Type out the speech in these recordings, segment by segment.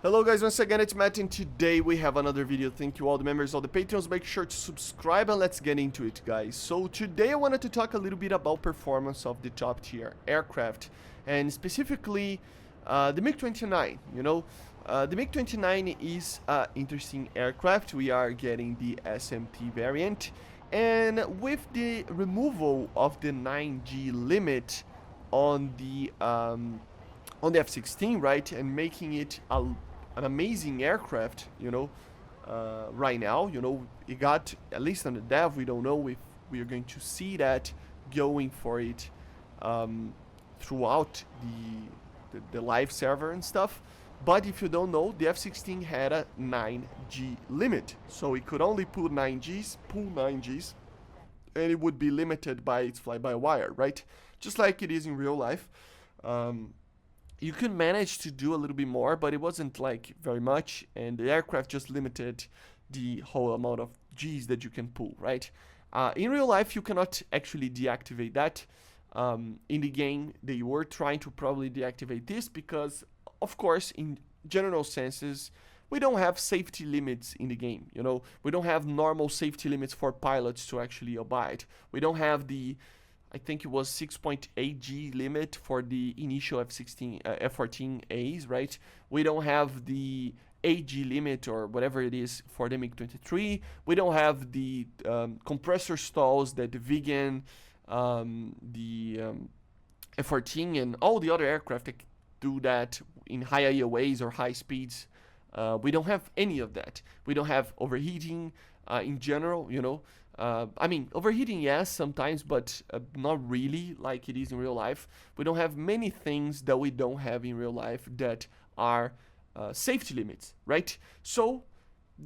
Hello guys, once again it's Matt, and today we have another video. Thank you all the members, all the patrons. Make sure to subscribe and let's get into it, guys. So today I wanted to talk a little bit about performance of the top tier aircraft, and specifically the MiG-29. The MiG-29 is an interesting aircraft. We are getting the SMT variant, and with the removal of the 9G limit on the F-16, right, and making it an amazing aircraft, right now, it got, at least on the dev, we don't know if we are going to see that going for it throughout the live server and stuff. But if you don't know, the F-16 had a 9G limit, so it could only pull 9Gs, and it would be limited by its fly-by-wire, right? Just like it is in real life. You could manage to do a little bit more, but it wasn't like very much, and the aircraft just limited the whole amount of Gs that you can pull, right? In real life, you cannot actually deactivate that. In the game, they were trying to probably deactivate this because, of course, in general senses, we don't have safety limits in the game, We don't have normal safety limits for pilots to actually abide. We don't have the, I think it was 6.8 G limit for the initial F-14As, right? We don't have the 8 G limit or whatever it is for the MiG-23. We don't have the compressor stalls that the vegan, the F-14 and all the other aircraft that do that in high AOAs or high speeds. We don't have any of that. We don't have overheating in general, I mean, overheating, yes, sometimes, but not really like it is in real life. We don't have many things that we don't have in real life that are safety limits, right? So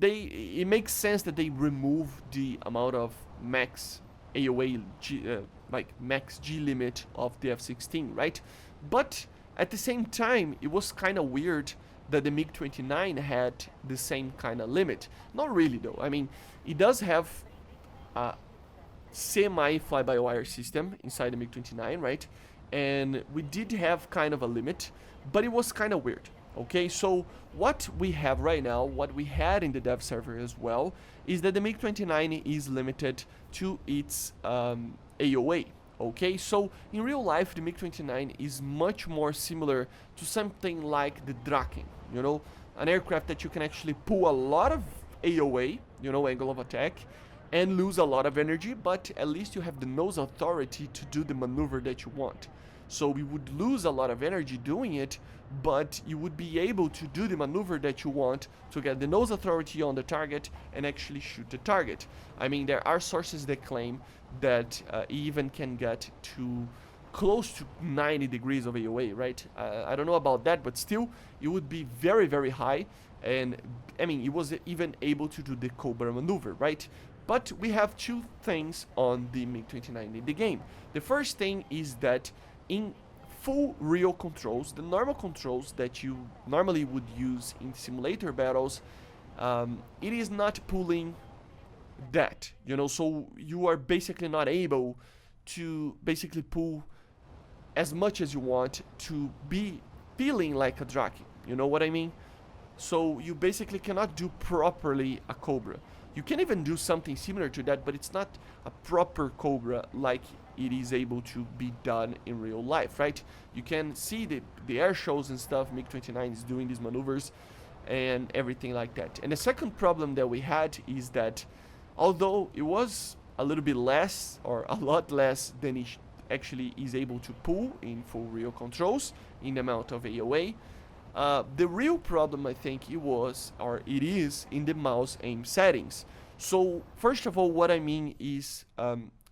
it makes sense that they remove the amount of max AOA, max G limit of the F-16, right? But at the same time, it was kind of weird that the MiG-29 had the same kind of limit. Not really, though. I mean, it does have a semi-fly-by-wire system inside the MiG-29, right? And we did have kind of a limit, but it was kind of weird, okay? So what we have right now, what we had in the dev server as well, is that the MiG-29 is limited to its AOA, okay? So in real life, the MiG-29 is much more similar to something like the Draken, an aircraft that you can actually pull a lot of AOA, angle of attack, and lose a lot of energy, but at least you have the nose authority to do the maneuver that you want. So we would lose a lot of energy doing it, but you would be able to do the maneuver that you want to get the nose authority on the target and actually shoot the target. I mean, there are sources that claim that even can get to close to 90 degrees of AOA, right? I don't know about that, but still, it would be very, very high. And I mean, it was even able to do the Cobra maneuver, right? But we have two things on the MiG-29 in the game. The first thing is that in full real controls, the normal controls that you normally would use in simulator battles, it is not pulling that, so you are basically not able to basically pull as much as you want to be feeling like a Draken, you know what I mean? So you basically cannot do properly a Cobra. You can even do something similar to that, but it's not a proper Cobra like it is able to be done in real life, right? You can see the air shows and stuff, MiG-29 is doing these maneuvers and everything like that. And the second problem that we had is that although it was a little bit less or a lot less than it actually is able to pull in full real controls in the amount of AOA, the real problem, I think, it is in the mouse aim settings. So first of all, what I mean is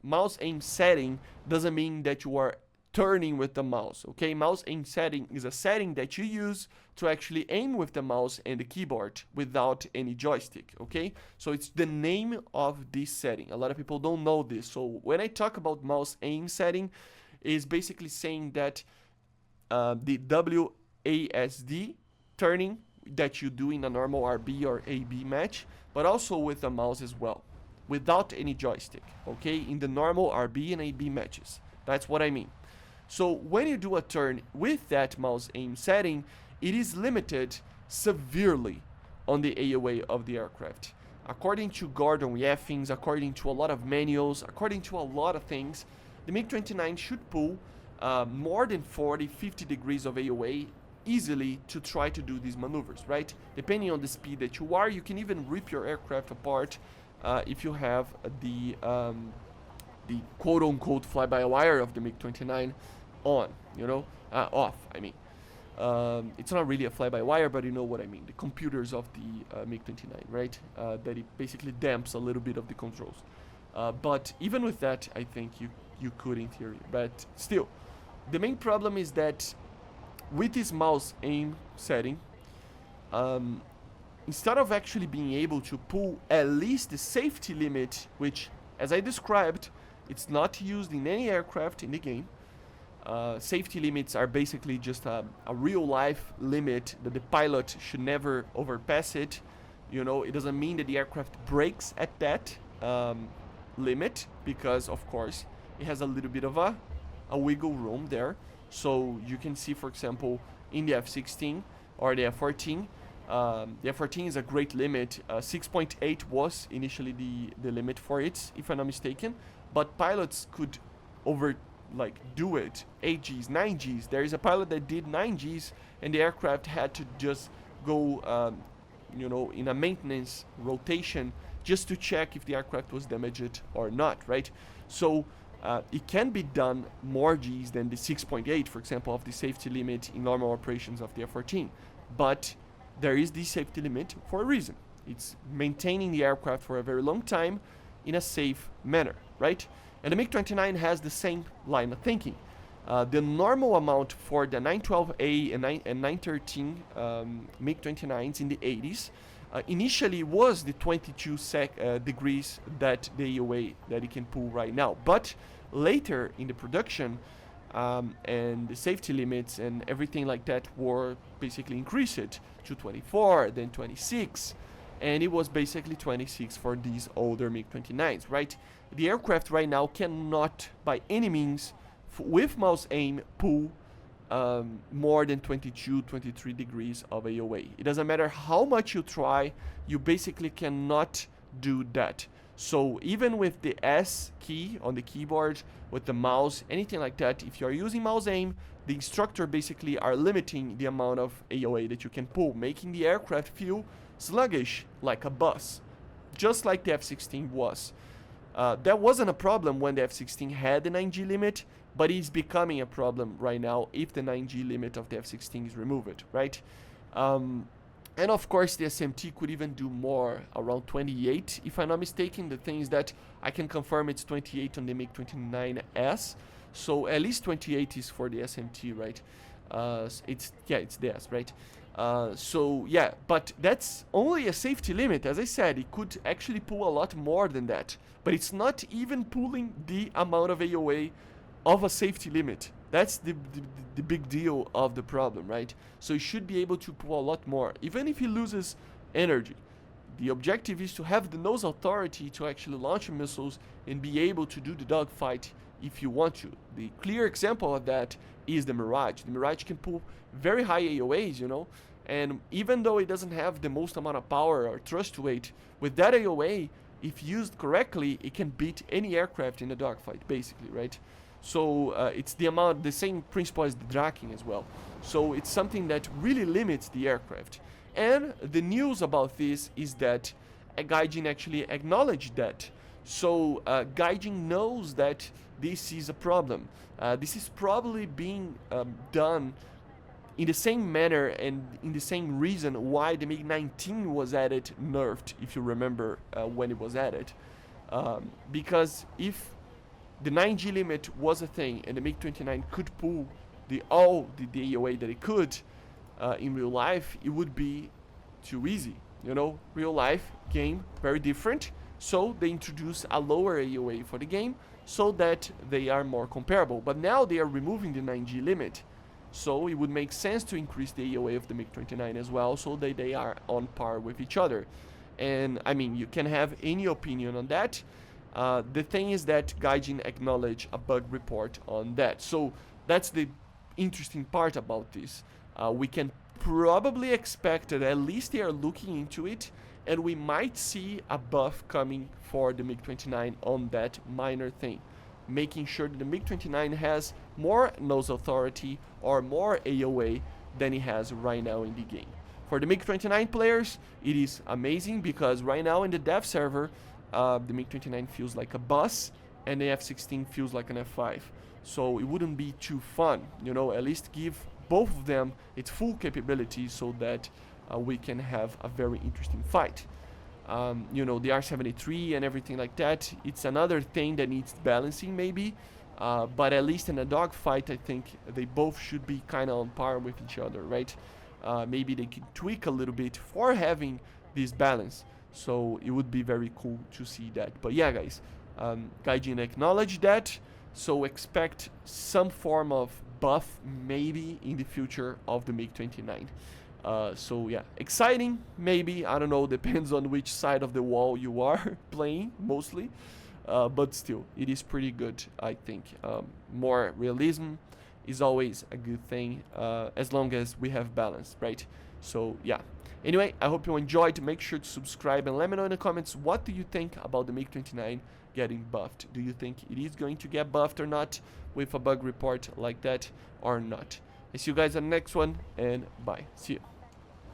mouse aim setting doesn't mean that you are turning with the mouse, okay? Mouse aim setting is a setting that you use to actually aim with the mouse and the keyboard without any joystick, okay? So it's the name of this setting. A lot of people don't know this. So when I talk about mouse aim setting, is basically saying that the WASD turning that you do in a normal RB or AB match, but also with the mouse as well, without any joystick, okay, in the normal RB and AB matches. That's what I mean. So when you do a turn with that mouse aim setting, it is limited severely on the AOA of the aircraft. According to Gordon Yeffings, according to a lot of manuals, according to a lot of things, the MiG-29 should pull more than 40, 50 degrees of AOA easily to try to do these maneuvers, right? Depending on the speed that you are, you can even rip your aircraft apart if you have the quote-unquote fly-by-wire of the MiG-29 on, off, I mean. It's not really a fly-by-wire, but you know what I mean. The computers of the MiG-29, right? That it basically damps a little bit of the controls. But even with that, I think you could in theory. But still, the main problem is that with this mouse aim setting, instead of actually being able to pull at least the safety limit, which, as I described, it's not used in any aircraft in the game. Safety limits are basically just a real-life limit that the pilot should never overpass it. It doesn't mean that the aircraft breaks at that limit, because, of course, it has a little bit of a wiggle room there. So you can see, for example, in the F-16 or the F-14, the F-14 is a great limit. 6.8 was initially the limit for it, if I'm not mistaken. But pilots could do it 8 Gs, 9 Gs. There is a pilot that did 9 Gs, and the aircraft had to just go, in a maintenance rotation just to check if the aircraft was damaged or not, right? So it can be done more Gs than the 6.8, for example, of the safety limit in normal operations of the F-14. But there is this safety limit for a reason. It's maintaining the aircraft for a very long time in a safe manner, right? And the MiG-29 has the same line of thinking. The normal amount for the 912A and 913 MiG-29s in the 80s initially was the 22 degrees that the AOA that it can pull right now. But later in the production, and the safety limits and everything like that were basically increased to 24, then 26, and it was basically 26 for these older MiG-29s, right? The aircraft right now cannot, by any means, with mouse aim, pull more than 22, 23 degrees of AOA. It doesn't matter how much you try, you basically cannot do that. So even with the S key on the keyboard, with the mouse, anything like that, if you are using mouse aim, the instructor basically are limiting the amount of AOA that you can pull, making the aircraft feel sluggish like a bus, just like the F-16 was. That wasn't a problem when the F-16 had the 9G limit, but it's becoming a problem right now if the 9G limit of the F-16 is removed, right? And of course, the SMT could even do more, around 28, if I'm not mistaken. The thing is that I can confirm it's 28 on the MiG-29S, so at least 28 is for the SMT, right? It's the S, right? So yeah, but that's only a safety limit. As I said, it could actually pull a lot more than that, but it's not even pulling the amount of AOA of a safety limit. That's the big deal of the problem, right? So it should be able to pull a lot more, even if he loses energy. The objective is to have the nose authority to actually launch missiles and be able to do the dogfight if you want to. The clear example of that is the Mirage. The Mirage can pull very high AOAs, and even though it doesn't have the most amount of power or thrust weight, with that AOA, if used correctly, it can beat any aircraft in a dogfight, basically, right? So it's the same principle as the Draken as well. So it's something that really limits the aircraft. And the news about this is that Gaijin actually acknowledged that. So Gaijin knows that this is a problem. This is probably being done in the same manner and in the same reason why the MiG-19 was added nerfed, if you remember when it was added. Because if the 9G limit was a thing and the MiG-29 could pull the AOA that it could in real life, it would be too easy. Real life game, very different. So they introduce a lower AOA for the game so that they are more comparable. But now they are removing the 9G limit. So it would make sense to increase the AOA of the MiG-29 as well, so that they are on par with each other. And I mean, you can have any opinion on that. The thing is that Gaijin acknowledged a bug report on that. So that's the interesting part about this. We can probably expect that at least they are looking into it, and we might see a buff coming for the MiG-29 on that minor thing, making sure that the MiG-29 has more nose authority or more AOA than it has right now in the game. For the MiG-29 players, it is amazing because right now in the dev server, the MiG-29 feels like a bus and the F-16 feels like an F-5. So it wouldn't be too fun, you know, at least give both of them its full capability so that we can have a very interesting fight. You know, the R-73 and everything like that, it's another thing that needs balancing maybe, but at least in a dogfight, I think they both should be kind of on par with each other, right? Maybe they can tweak a little bit for having this balance, so it would be very cool to see that. But yeah, guys, Gaijin acknowledged that, so expect some form of buff maybe in the future of the MiG-29. So yeah, exciting maybe, I don't know, depends on which side of the wall you are playing mostly, but still, it is pretty good, I think. More realism is always a good thing, as long as we have balance, right? So yeah, anyway, I hope you enjoyed. Make sure to subscribe and let me know in the comments, what do you think about the MiG-29 getting buffed? Do you think it is going to get buffed or not with a bug report like that or not? I see you guys on the next one, and bye. See you.